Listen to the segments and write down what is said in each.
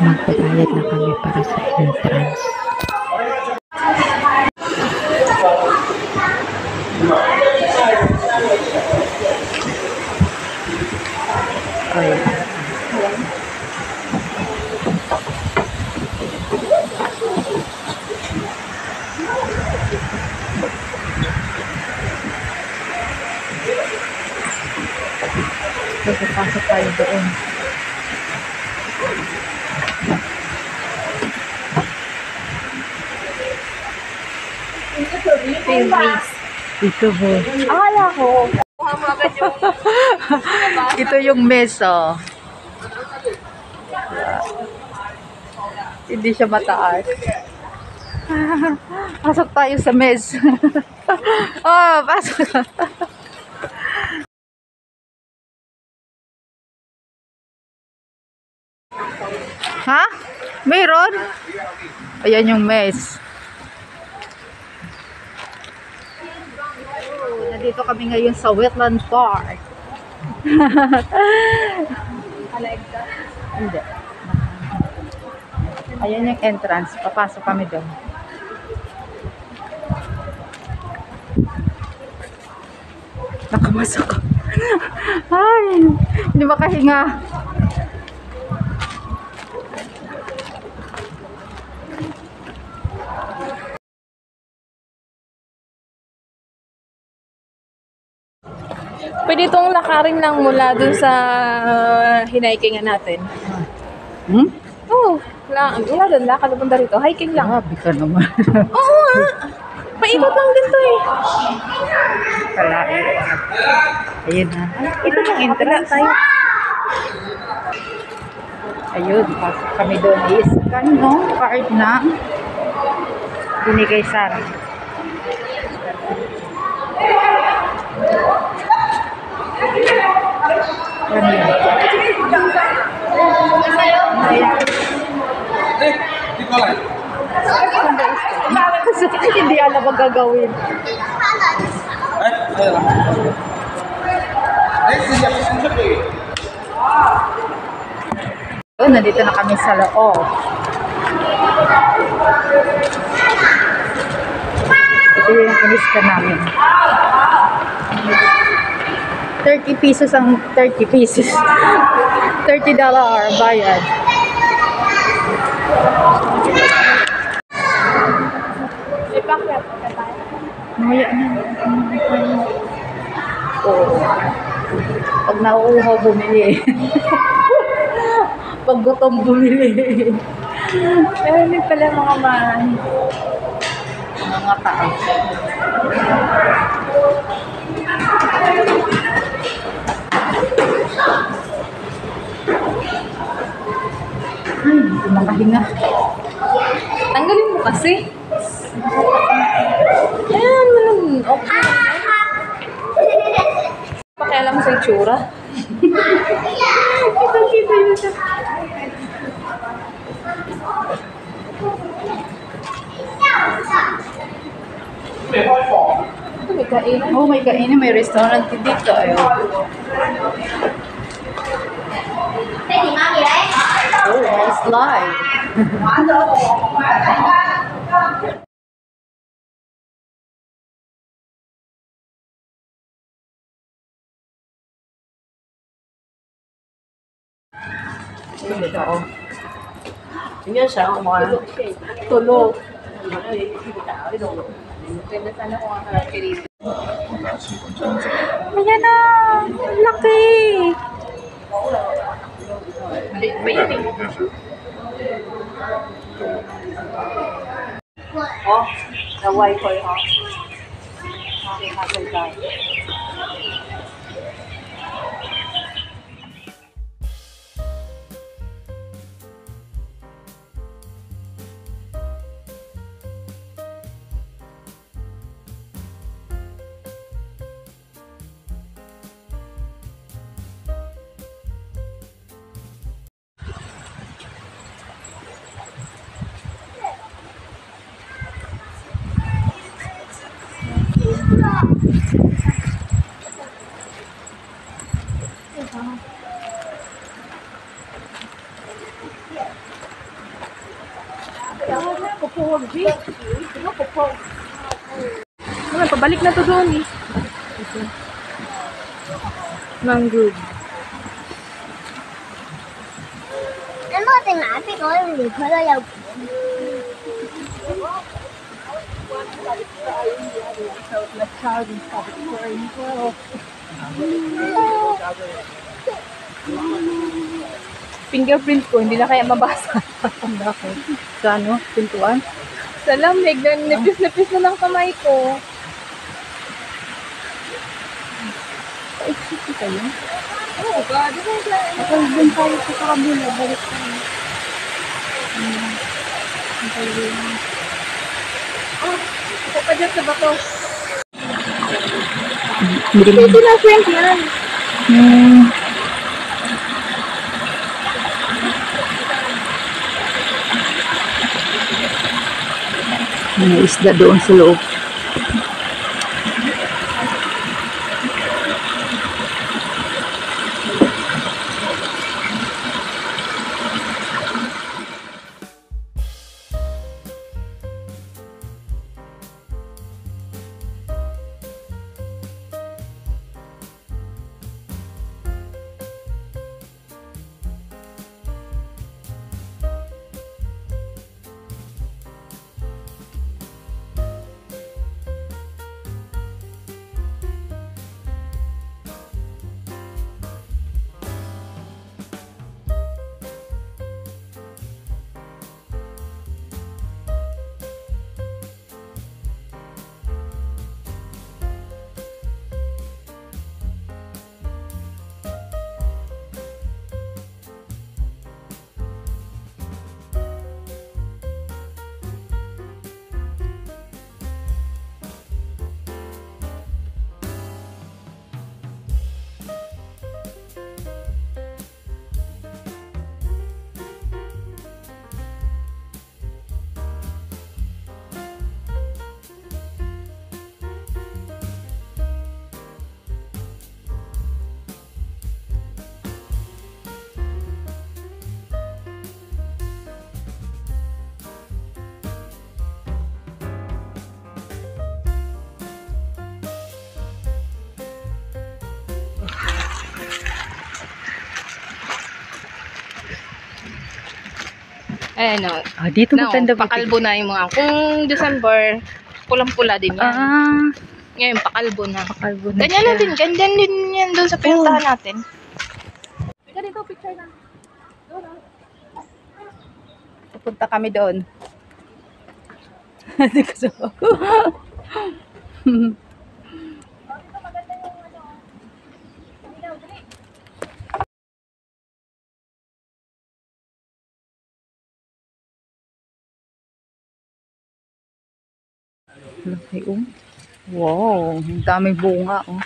magbabayad na kami para sa entrance. Ayan. Pasok tayo doon. Ito po. Akala ko. Ito yung mesa. Hindi siya mataas. Pasok tayo sa mesa. Oh, pasok. Ha? Mayroon? Ayan yung mess. Nandito kami ngayon sa Wetland Park. Hindi. Ayan yung entrance. Papasok kami doon. Nakamasok. Ay, hindi makahinga. Pwede itong lakarin lang mula dun sa hinikingan natin. Hmm? Oo. Wala dun. Lakad na punta rito. Hiking lang. Grabe ka naman. Oo nga. Paikot lang din to eh. Kalain. Ayun na. Ito yung entrance. Ayun, pasok kami doon. I-scan, no? Card na. Binigay sa akin. Ano yun? Hindi alam ang gagawin. Oh, nandito na kami sa loob. Ito yung iniskan namin. 30 pesos ang 30 pesos. $30 bayad. Maya na. Oo. Pag nauuhaw, bumili. Pag gutom, bumili. Pero hindi pala mga tao. Ay, hindi makahinga. Tanggalin mo kasi. Ayan, okay. Pakialam mo sa itsura. Kita yun siya. Ito may kainan. Oh, may kainan. May restaurant dito. Ayun. Oh, may slide. Ito, oh. Tingnan siya, mga tulog. Ganda sana kung ang characteristic. Ayan na! Laki! Oh, the Wi-Fi, oh. Okay, hassle tayo. Wala, pabalik na to doon eh. Mangrove. 咁我哋買俾我唔佢都有 Fingerprint ko, hindi na kaya mabasa. Bakit? Sa ano? Pintuan? Sa lamig, nipis-nipis na lang kamay ko. Paiksi kayo? Oo, God. Kapag din tayo sa kabila, balik tayo. Ako pa dyan sa bato. Hindi Hindi na friend yan. May isda doon sa loob. Ayan o. Ah, dito maganda ba? Pakalbo na yung mga. Kung December, pulang-pula din yan. Ah, Ngayon, pakalbo na. pakalbo na Ganyan siya. na din. Ganyan din yan doon sa pinuntahan natin. Ganito, picture na. Pupunta kami doon. Hindi ko so. Laki oh. Wow, ang daming bunga oh.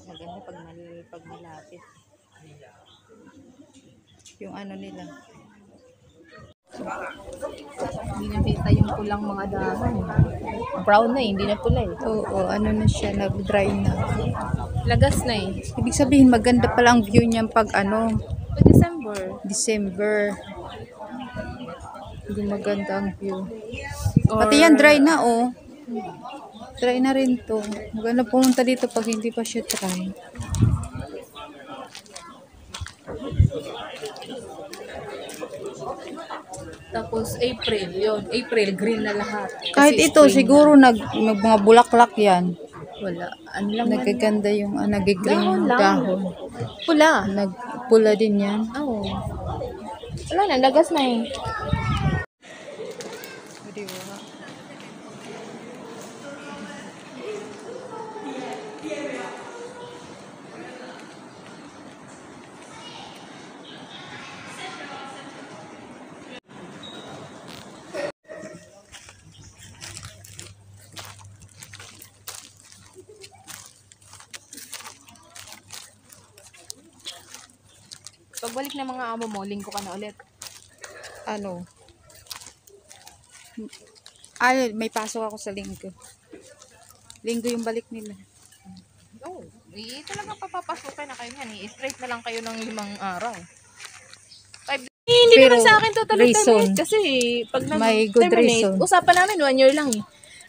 Maganda pag malapit. Yung ano nila. Hindi na kita yung pulang mga dahon. Brown na eh, hindi na pula eh. Oo, ano na siya, nag-dry na. Lagas na eh. Ibig sabihin, maganda pala ang view niyan pag ano, Pag December. December. Hindi maganda ang view. Or, Pati yan, dry na oh. Dry na rin to. Maganda pumunta dito pag hindi pa siya dry. Tapos April, yun. April, green na lahat. Kahit Kasi ito, spring siguro mga bulaklak yan. na. Wala. Ano lang yan? Nagaganda yung nagigreen Dahon lang. dahon. Pula. Nagpula din yan. Oo. Wala na, lagas na eh. Pagbalik ng mga amo mo, linggo ka na ulit. Ano? Ay, may pasok ako sa linggo. Linggo yung balik nila. Oh, talaga papapasukin na kayo yan. I-straight na lang kayo ng 5 araw. Hindi Pero, naman sa akin totally reason. terminate kasi pag May good terminate, reason. usapan namin 1 year lang eh.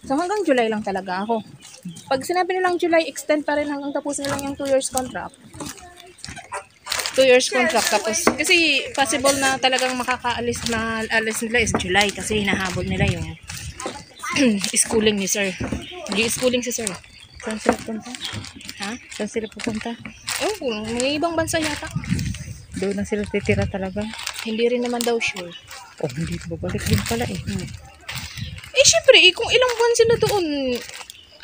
So hanggang July lang talaga ako. Pag sinabi nilang July, extend pa rin hanggang tapos na lang yung 2 years contract. 2 years contract tapos kasi possible na talagang makakaalis na alis nila is July kasi hinahabol nila yung schooling ni sir. Schooling si sir. Saan sila pupunta? Ha? Saan sila pupunta? Oh, may ibang bansa yata. Doon na sila titira talaga. Hindi rin naman daw sure. Oh, hindi babalik din pala eh. Eh, syempre, kung ilang buwan sila doon,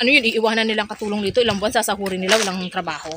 ano yun, iiwanan nilang katulong dito, ilang buwan sasahurin nila, walang trabaho.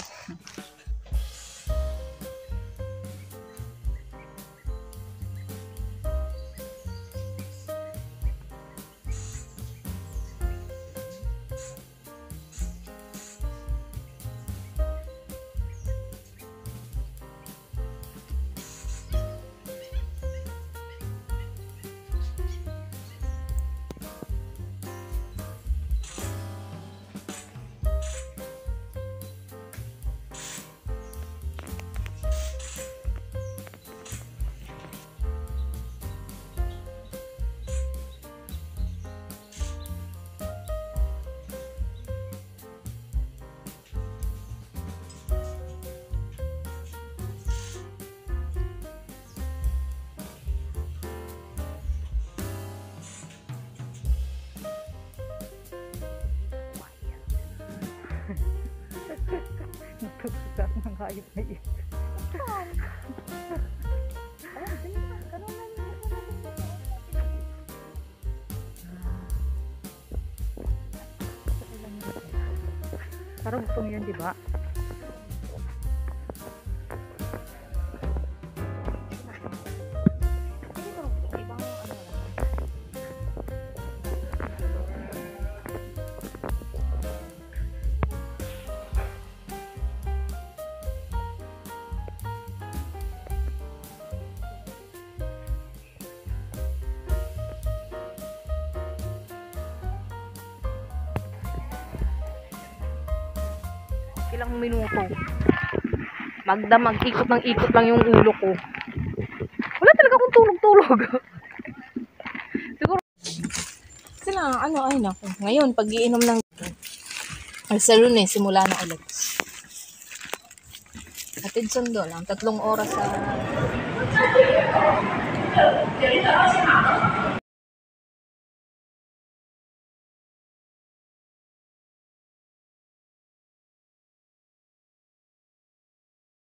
Natutusak ng hayop na yun. Parang utong yun, di ba? Ilang minuto. Magda, mag-ikot ng ikot lang yung ulo ko. Wala talaga akong tulog-tulog. Siguro, sila, ay naku. Ngayon, pag-iinom ng sa Lunes, simula na ulit. Atid sundo lang, 3 oras sa